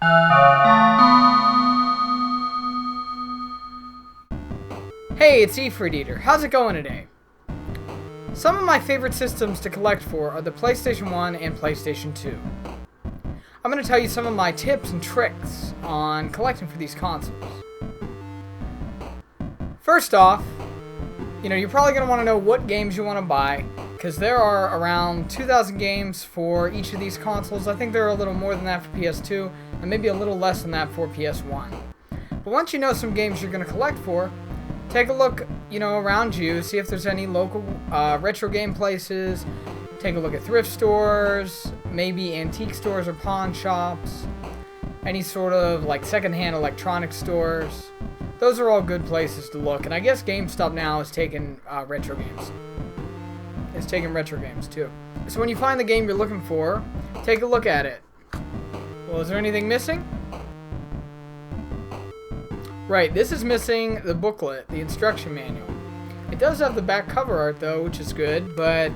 Hey, it's Efruit Eater. How's it going today? Some of my favorite systems to collect for are the PlayStation 1 and PlayStation 2. I'm going to tell you some of my tips and tricks on collecting for these consoles. First off, you're probably going to want to know what games you want to buy, because there are around 2,000 games for each of these consoles. I think there are a little more than that for PS2, and maybe a little less than that for PS1. But once you know some games you're going to collect for, take a look, around you, see if there's any local retro game places. Take a look at thrift stores, maybe antique stores or pawn shops, any sort of like secondhand electronic stores. Those are all good places to look. And I guess GameStop now is taking retro games. It's taking retro games too. So when you find the game you're looking for, take a look at it. Well, is there anything missing? Right, this is missing the booklet, the instruction manual. It does have the back cover art though, which is good, but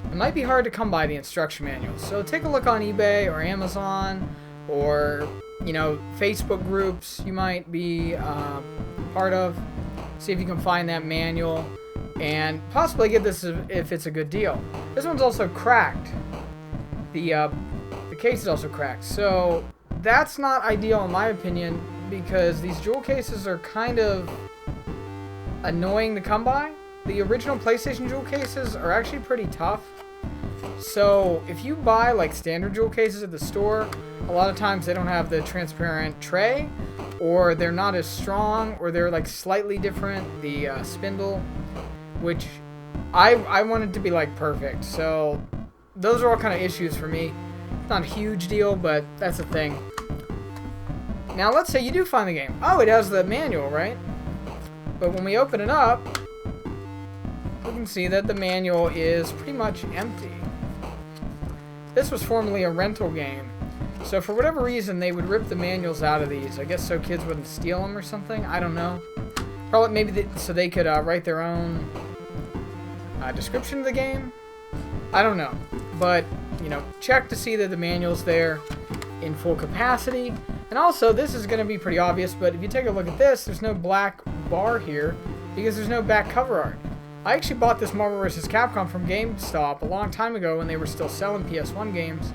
it might be hard to come by the instruction manual. So take a look on eBay or Amazon or, Facebook groups you might be part of. See if you can find that manual and possibly get this if it's a good deal. This one's also cracked. The case is also cracked, so that's not ideal in my opinion, because these jewel cases are kind of annoying to come by. The original PlayStation jewel cases are actually pretty tough. So if you buy like standard jewel cases at the store, a lot of times they don't have the transparent tray, or they're not as strong, or they're like slightly different, the spindle, which I wanted to be like perfect. So those are all kind of issues for me. It's not a huge deal, but that's a thing. Now let's say you do find the game. Oh, it has the manual, right? But when we open it up, we can see that the manual is pretty much empty. This was formerly a rental game, so for whatever reason they would rip the manuals out of these. I guess so kids wouldn't steal them or something. I don't know. Probably maybe so they could write their own description of the game. I don't know, but check to see that the manual's there in full capacity. And also, this is going to be pretty obvious, but if you take a look at this, there's no black bar here because there's no back cover art. I actually bought this Marvel vs. Capcom from GameStop a long time ago when they were still selling PS1 games.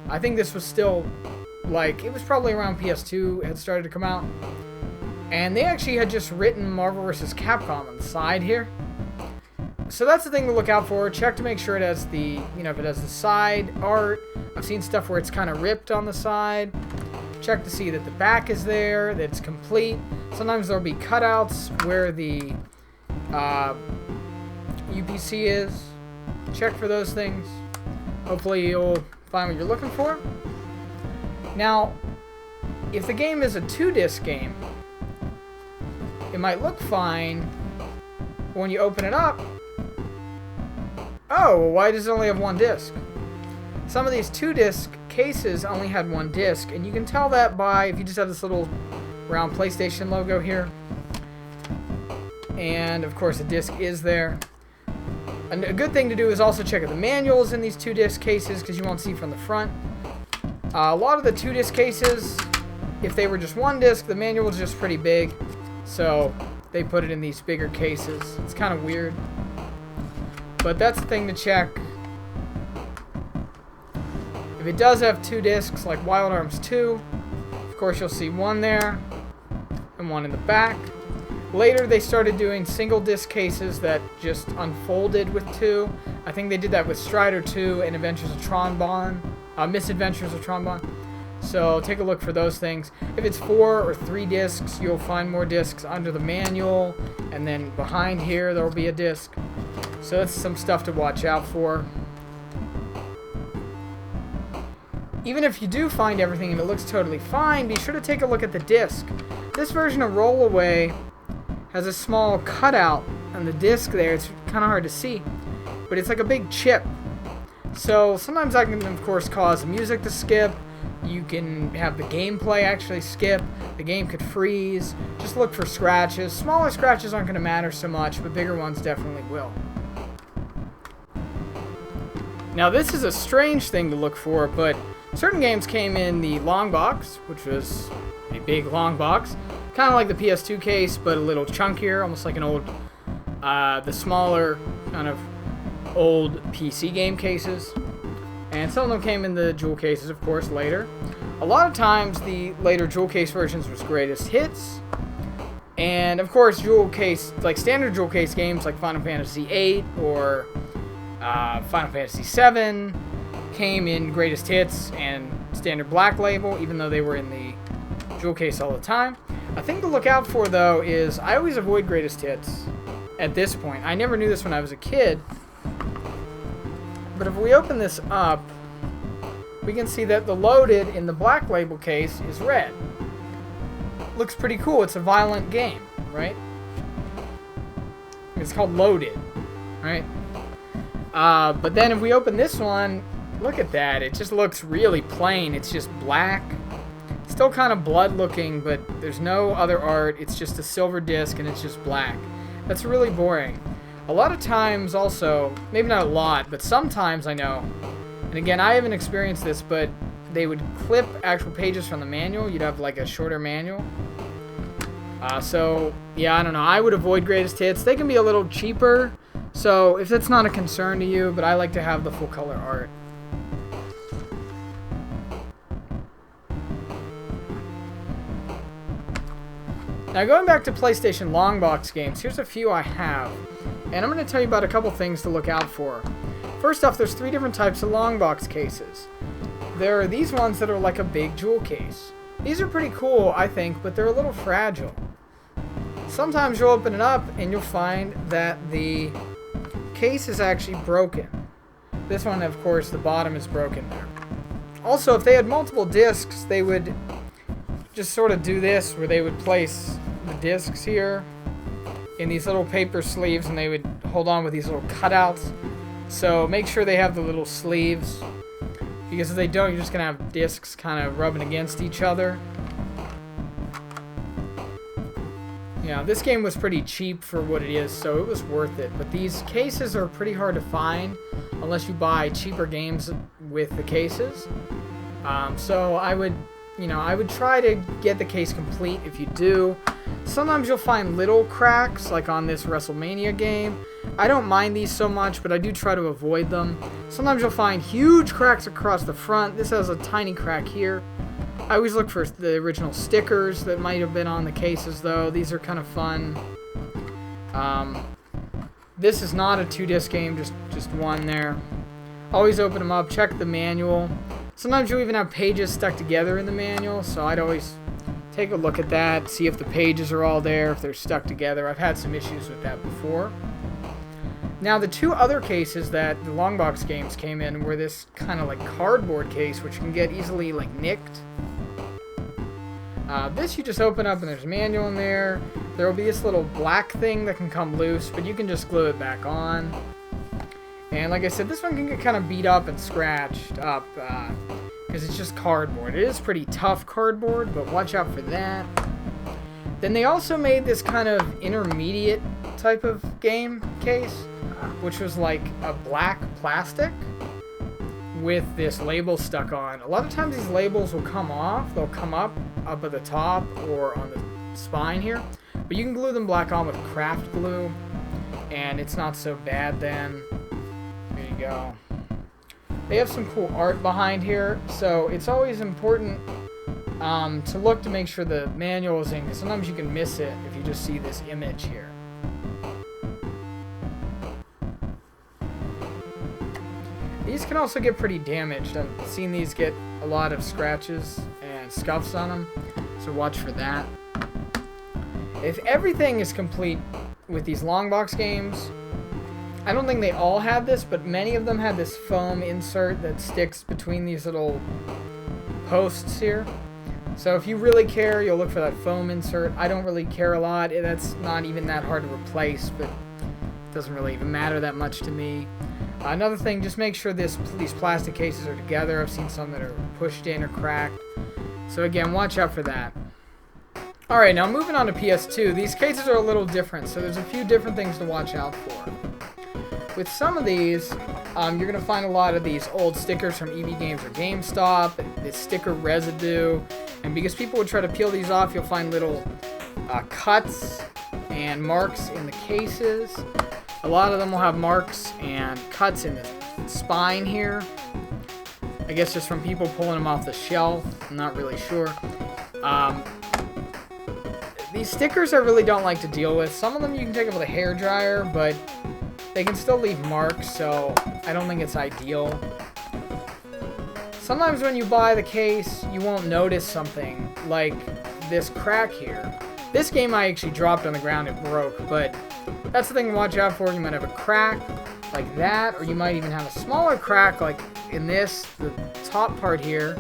I think this was still, it was probably around PS2 had started to come out. And they actually had just written Marvel vs. Capcom on the side here. So that's the thing to look out for. Check to make sure it has the, if it has the side art. I've seen stuff where it's kind of ripped on the side. Check to see that the back is there, that it's complete. Sometimes there'll be cutouts where the UPC is. Check for those things. Hopefully you'll find what you're looking for. Now, if the game is a 2-disc game, it might look fine, but when you open it up, oh, why does it only have 1 disc? Some of these 2-disc cases only had 1 disc, and you can tell that by if you just have this little round PlayStation logo here. And of course the disc is there. And a good thing to do is also check out the manuals in these 2-disc cases, because you won't see from the front. A lot of the 2-disc cases, if they were just 1 disc, the manual was just pretty big, so they put it in these bigger cases. It's kind of weird, but that's the thing to check. If it does have 2 discs, like Wild Arms 2, of course you'll see 1 there and 1 in the back. Later they started doing single disc cases that just unfolded with 2. I think they did that with Strider 2 and Adventures of Tron-Bonne, Misadventures of Tron-Bonne. So take a look for those things. If it's 4 or 3 discs, you'll find more discs under the manual, and then behind here there will be a disc. So that's some stuff to watch out for. Even if you do find everything and it looks totally fine, be sure to take a look at the disc. This version of Rollaway has a small cutout on the disc there. It's kind of hard to see, but it's like a big chip. So sometimes that can, of course, cause the music to skip. You can have the gameplay actually skip. The game could freeze. Just look for scratches. Smaller scratches aren't going to matter so much, but bigger ones definitely will. Now this is a strange thing to look for, but Certain games came in the long box, which was a big long box, kind of like the PS2 case, but a little chunkier, almost like an old, the smaller kind of old PC game cases. And some of them came in the jewel cases, of course, later. A lot of times, the later jewel case versions was greatest hits. And, of course, jewel case, like standard jewel case games like Final Fantasy VIII or Final Fantasy VII came in greatest hits and standard black label, even though they were in the jewel case all the time. A thing to look out for, though, is I always avoid greatest hits at this point. I never knew this when I was a kid. But if we open this up, we can see that the loaded in the black label case is red. Looks pretty cool. It's a violent game, right? It's called Loaded, right? But then if we open this one, look at that. It just looks really plain. It's just black. Still kind of blood looking, but there's no other art. It's just a silver disc and it's just black. That's really boring. A lot of times also, maybe not a lot, but sometimes I know, and again, I haven't experienced this, but they would clip actual pages from the manual. You'd have like a shorter manual. So, yeah, I don't know. I would avoid greatest hits. They can be a little cheaper, so if that's not a concern to you, but I like to have the full color art. Now, going back to PlayStation long box games, here's a few I have. And I'm going to tell you about a couple things to look out for. First off, there's 3 different types of long box cases. There are these ones that are like a big jewel case. These are pretty cool, I think, but they're a little fragile. Sometimes you'll open it up and you'll find that the case is actually broken. This one, of course, the bottom is broken there. Also, if they had multiple discs, they would just sort of do this, where they would place the discs here in these little paper sleeves, and they would hold on with these little cutouts. So make sure they have the little sleeves, because if they don't, you're just going to have discs kind of rubbing against each other. Yeah, this game was pretty cheap for what it is, so it was worth it. But these cases are pretty hard to find unless you buy cheaper games with the cases. So I would try to get the case complete if you do. Sometimes you'll find little cracks, like on this WrestleMania game. I don't mind these so much, but I do try to avoid them. Sometimes you'll find huge cracks across the front. This has a tiny crack here. I always look for the original stickers that might have been on the cases, though. These are kind of fun. This is not a 2-disc game, just one there. Always open them up, check the manual. Sometimes you'll even have pages stuck together in the manual, so I'd always take a look at that, see if the pages are all there, if they're stuck together. I've had some issues with that before. Now, the 2 other cases that the long box games came in were this kind of like cardboard case, which can get easily like nicked. This you just open up and there's a manual in there. There will be this little black thing that can come loose, but you can just glue it back on. And like I said, this one can get kind of beat up and scratched up because it's just cardboard. It is pretty tough cardboard, but watch out for that. Then they also made this kind of intermediate type of game case, which was like a black plastic with this label stuck on. A lot of times these labels will come off. They'll come up at the top or on the spine here. But you can glue them black on with craft glue, and it's not so bad then. There you go. They have some cool art behind here, so it's always important to look to make sure the manual is in, because sometimes you can miss it if you just see this image here. These can also get pretty damaged. I've seen these get a lot of scratches and scuffs on them, so watch for that. If everything is complete with these long box games, I don't think they all had this, but many of them had this foam insert that sticks between these little posts here. So if you really care, you'll look for that foam insert. I don't really care a lot. That's not even that hard to replace, but it doesn't really even matter that much to me. Another thing, just make sure these plastic cases are together. I've seen some that are pushed in or cracked. So again, watch out for that. Alright, now moving on to PS2. These cases are a little different, so there's a few different things to watch out for. With some of these, You're going to find a lot of these old stickers from EB Games or GameStop, this sticker residue, and because people would try to peel these off, you'll find little cuts and marks in the cases. A lot of them will have marks and cuts in the spine here. I guess just from people pulling them off the shelf. I'm not really sure. These stickers I really don't like to deal with. Some of them you can take them with a hairdryer, but they can still leave marks, so I don't think it's ideal. Sometimes when you buy the case, you won't notice something like this crack here. This game I actually dropped on the ground, it broke, but that's the thing to watch out for. You might have a crack like that, or you might even have a smaller crack like in this, the top part here.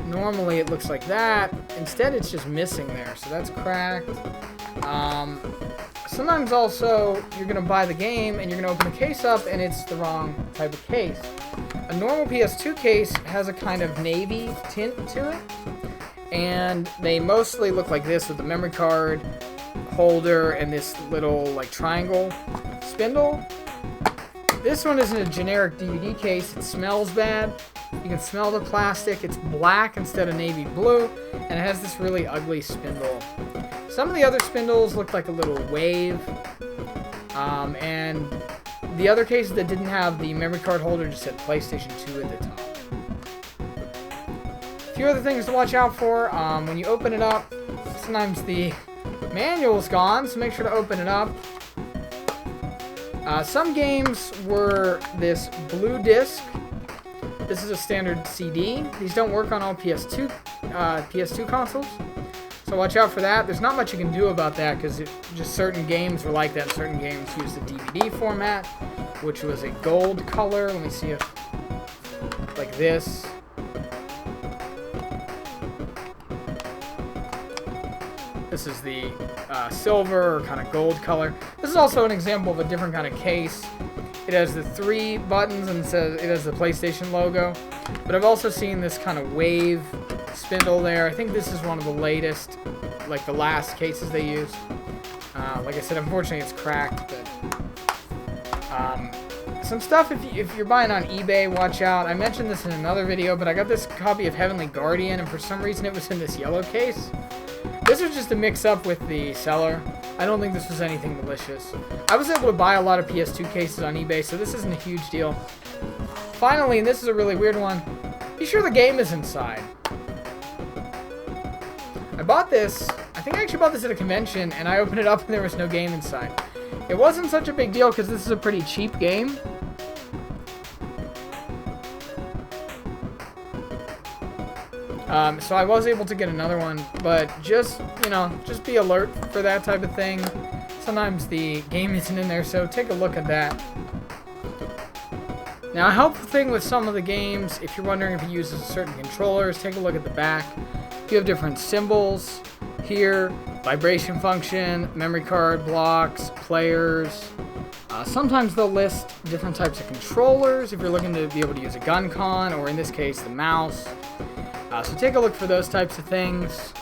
Normally it looks like that. Instead it's just missing there, so that's cracked. Sometimes also you're going to buy the game and you're going to open the case up and it's the wrong type of case. A normal PS2 case has a kind of navy tint to it, and they mostly look like this with the memory card holder and this little like triangle spindle. This one isn't a generic DVD case. It smells bad. You can smell the plastic. It's black instead of navy blue, and it has this really ugly spindle. Some of the other spindles look like a little wave, and the other cases that didn't have the memory card holder just said PlayStation 2 at the top. A few other things to watch out for. When you open it up, sometimes the manual's gone, so make sure to open it up. Some games were this blue disc. This is a standard CD. These don't work on all PS2 consoles, so watch out for that. There's not much you can do about that because just certain games were like that. Certain games used the DVD format, which was a gold color. Let me see if, like this. This is the silver or kind of gold color. This is also an example of a different kind of case. It has the 3 buttons and it has the PlayStation logo. But I've also seen this kind of wave spindle there. I think this is one of the latest, like the last cases they used. Like I said, unfortunately it's cracked. But some stuff, if you're buying on eBay, watch out. I mentioned this in another video, but I got this copy of Heavenly Guardian, and for some reason it was in this yellow case. This was just a mix-up with the seller. I don't think this was anything malicious. I was able to buy a lot of PS2 cases on eBay, so this isn't a huge deal. Finally, and this is a really weird one, be sure the game is inside. I bought this, I think I actually bought this at a convention, and I opened it up and there was no game inside. It wasn't such a big deal because this is a pretty cheap game. So I was able to get another one, but just, just be alert for that type of thing. Sometimes the game isn't in there, so take a look at that. Now, a helpful thing with some of the games, if you're wondering if it uses certain controllers, take a look at the back. You have different symbols here, vibration function, memory card blocks, players. Sometimes they'll list different types of controllers if you're looking to be able to use a gun con, or in this case, the mouse. So take a look for those types of things.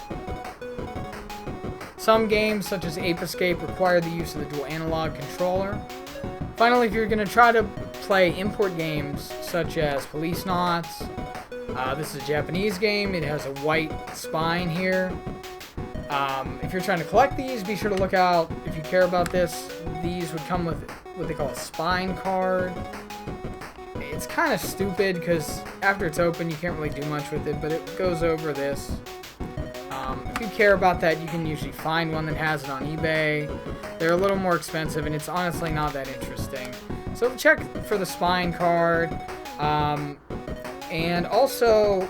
Some games, such as Ape Escape, require the use of the dual analog controller. Finally, if you're going to try to play import games, such as Policenauts, this is a Japanese game. It has a white spine here. If you're trying to collect these, be sure to look out, if you care about this, these would come with what they call a spine card. It's kind of stupid because after it's open, you can't really do much with it, but it goes over this. If you care about that, you can usually find one that has it on eBay. They're a little more expensive, and it's honestly not that interesting. So check for the spine card. And also,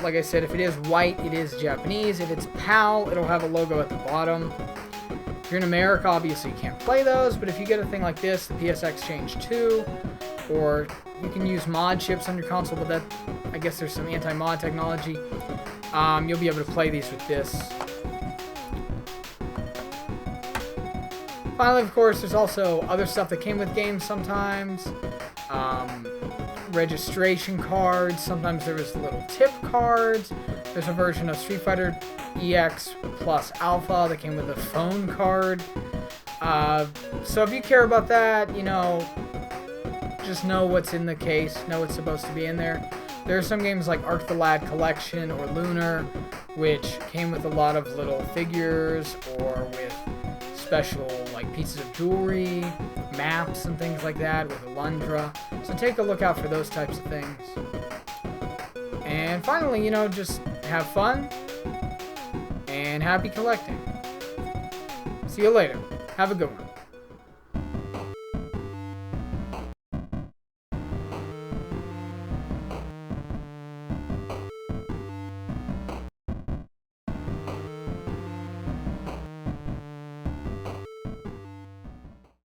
like I said, if it is white, it is Japanese. If it's PAL, it'll have a logo at the bottom. If you're in America, obviously you can't play those, but if you get a thing like this, the PSX Change 2, or you can use mod chips on your console, but that, I guess there's some anti-mod technology. You'll be able to play these with this. Finally, of course, there's also other stuff that came with games sometimes. Registration cards. Sometimes there was little tip cards. There's a version of Street Fighter EX plus Alpha that came with a phone card. So if you care about that, just know what's in the case, know what's supposed to be in there. There are some games like Arc the Lad Collection or Lunar, which came with a lot of little figures or with special like pieces of jewelry, maps and things like that with Alundra. So take a look out for those types of things. And finally, you know, just have fun and happy collecting. See you later. Have a good one.